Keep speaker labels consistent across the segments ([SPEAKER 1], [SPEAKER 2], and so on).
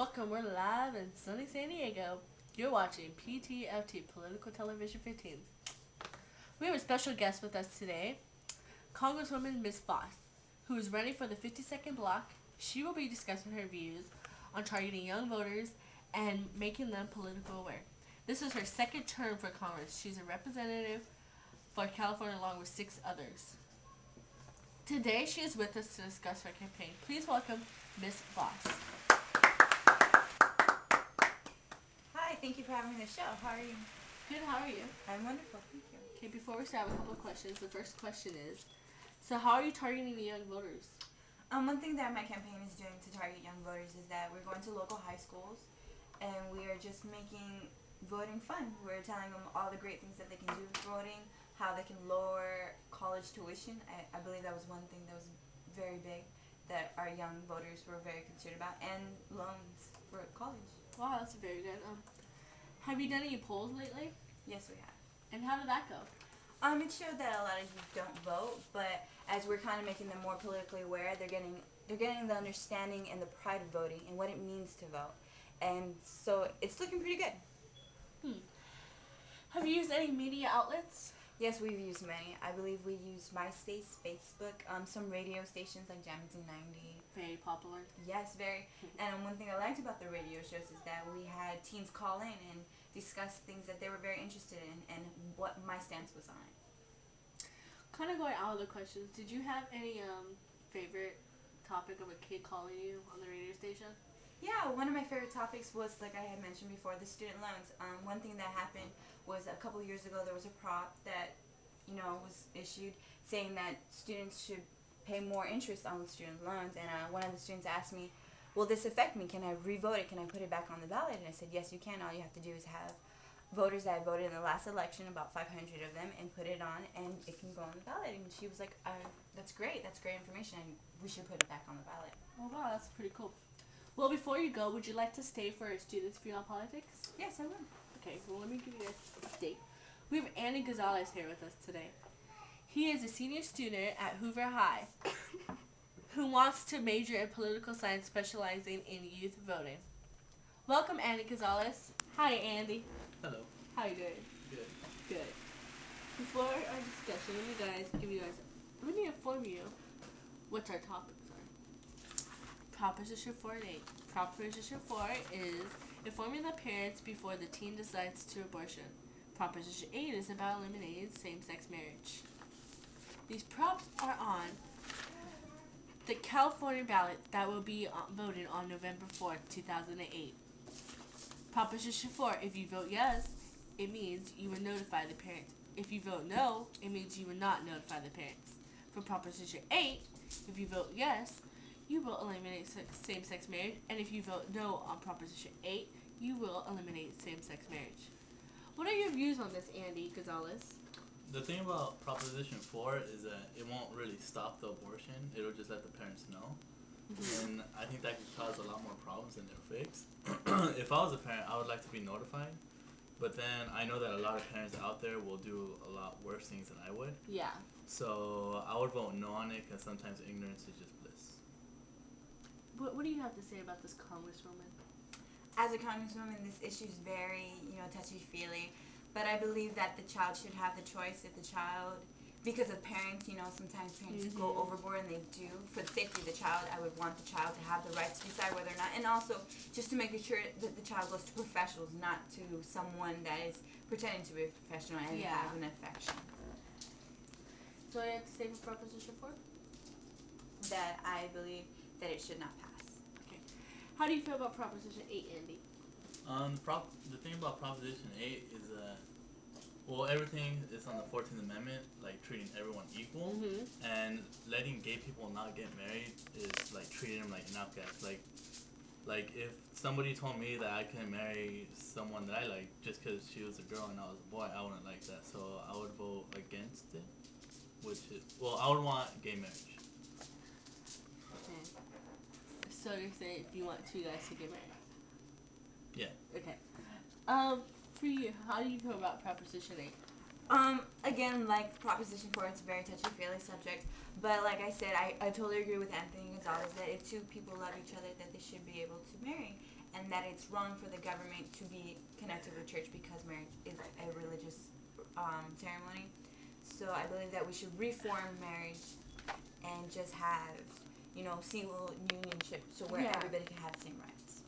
[SPEAKER 1] Welcome, we're live in sunny San Diego. You're watching P.T.F.T, Political Television 15. We have a special guest with us today, Congresswoman Ms. Foss, who is running for the 52nd block. She will be discussing her views on targeting young voters and making them political aware. This is her second term for Congress. She's a representative for California along with 6 others. Today she is with us to discuss her campaign. Please welcome Ms. Foss.
[SPEAKER 2] Hi, thank you for having me on the show. How are you?
[SPEAKER 1] Good, how are you?
[SPEAKER 2] I'm wonderful, thank you.
[SPEAKER 1] Okay, before we start with a couple of questions, the first question is, so how are you targeting the young voters?
[SPEAKER 2] One thing that my campaign is doing to target young voters is that we're going to local high schools and we are just making voting fun. We're telling them all the great things that they can do with voting, how they can lower college tuition. I believe that was one thing that was very big that our young voters were very concerned about, and loans for college.
[SPEAKER 1] Wow, that's very good. Have you done any polls lately?
[SPEAKER 2] Yes, we have.
[SPEAKER 1] And how did that go?
[SPEAKER 2] It showed that a lot of youth don't vote, but as we're kind of making them more politically aware, they're getting the understanding and the pride of voting and what it means to vote. And so it's looking pretty good.
[SPEAKER 1] Have you used any media outlets?
[SPEAKER 2] Yes, we've used many. I believe we used MySpace, Facebook, some radio stations like Jamison 90.
[SPEAKER 1] Very popular.
[SPEAKER 2] Yes, very. And one thing I liked about the radio shows is that we had teens call in and discuss things that they were very interested in and what my stance was on it.
[SPEAKER 1] Kind of going out of the questions, did you have any favorite topic of a kid calling you on the radio station?
[SPEAKER 2] Yeah, one of my favorite topics was, like I had mentioned before, the student loans. One thing that happened was a couple years ago there was a prop that, was issued saying that students should pay more interest on student loans, and one of the students asked me, will this affect me? Can I re-vote it? Can I put it back on the ballot? And I said, yes, you can. All you have to do is have voters that voted in the last election, about 500 of them, and put it on, and it can go on the ballot. And she was like, that's great. That's great information, and we should put it back on the ballot.
[SPEAKER 1] Oh, wow, that's pretty cool. Well, before you go, would you like to stay for Students View on Politics?
[SPEAKER 2] Yes, I would.
[SPEAKER 1] Okay, well, let me give you a update. We have Andy Gonzalez here with us today. He is a senior student at Hoover High who wants to major in political science specializing in youth voting. Welcome, Andy Gonzalez. Hi, Andy.
[SPEAKER 3] Hello.
[SPEAKER 1] How are you doing?
[SPEAKER 3] Good.
[SPEAKER 1] Good. Before our discussion, let me inform you what our topics are. Proposition 4 and 8. Proposition 4 is informing the parents before the teen decides to abortion. Proposition 8 is about eliminating same-sex marriage. These props are on the California ballot that will be voted on November 4th, 2008. Proposition 4, if you vote yes, it means you will notify the parents. If you vote no, it means you will not notify the parents. For Proposition 8, if you vote yes, you will eliminate same-sex marriage, and if you vote no on Proposition 8, you will eliminate same-sex marriage. What are your views on this, Andy Gonzalez?
[SPEAKER 3] The thing about Proposition 4 is that it won't really stop the abortion. It'll just let the parents know. And I think that could cause a lot more problems than it'll fix. If I was a parent, I would like to be notified. But then I know that a lot of parents out there will do a lot worse things than I would.
[SPEAKER 1] Yeah.
[SPEAKER 3] So I would vote no on it because sometimes ignorance is just bliss.
[SPEAKER 1] What do you have to say about this Congresswoman?
[SPEAKER 2] As a congresswoman, this issue is very, touchy-feely. But I believe that the child should have the choice if the child, because of parents, sometimes parents go overboard, and they do. For the safety of the child, I would want the child to have the right to decide whether or not, and also just to make sure that the child goes to professionals, not to someone that is pretending to be a professional and have an affection.
[SPEAKER 1] So I have to say for Proposition 4?
[SPEAKER 2] That I believe that it should not pass.
[SPEAKER 1] Okay. How do you feel about Proposition 8, Andy?
[SPEAKER 3] The thing about Proposition 8 is that, everything is on the 14th Amendment, like treating everyone equal, and letting gay people not get married is like treating them like an outcast. Like if somebody told me that I couldn't marry someone that I like just because she was a girl and I was a boy, I wouldn't like that. So I would vote against it, I would want gay marriage.
[SPEAKER 1] Okay. So you're saying if you want 2 guys to get married?
[SPEAKER 3] Yeah.
[SPEAKER 1] Okay. For you, how do you feel about Proposition 8?
[SPEAKER 2] Again, like Proposition 4, it's a very touchy-feely subject. But like I said, I totally agree with Anthony Gonzalez that if 2 people love each other, that they should be able to marry. and that it's wrong for the government to be connected with church because marriage is a religious ceremony. So I believe that we should reform marriage and just have, single unionship, so where everybody can have the same rights.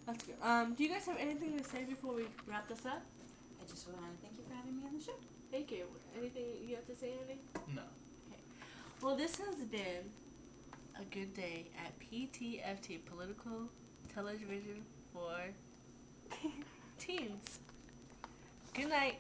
[SPEAKER 1] That's good. Do you guys have anything to say before we wrap this up?
[SPEAKER 2] I just want to thank you for having me on the show.
[SPEAKER 1] Thank you. Anything you have to say, Andy?
[SPEAKER 3] No.
[SPEAKER 1] Okay. Well, this has been a good day at P.T.F.T, Political Television for Teens. Good night.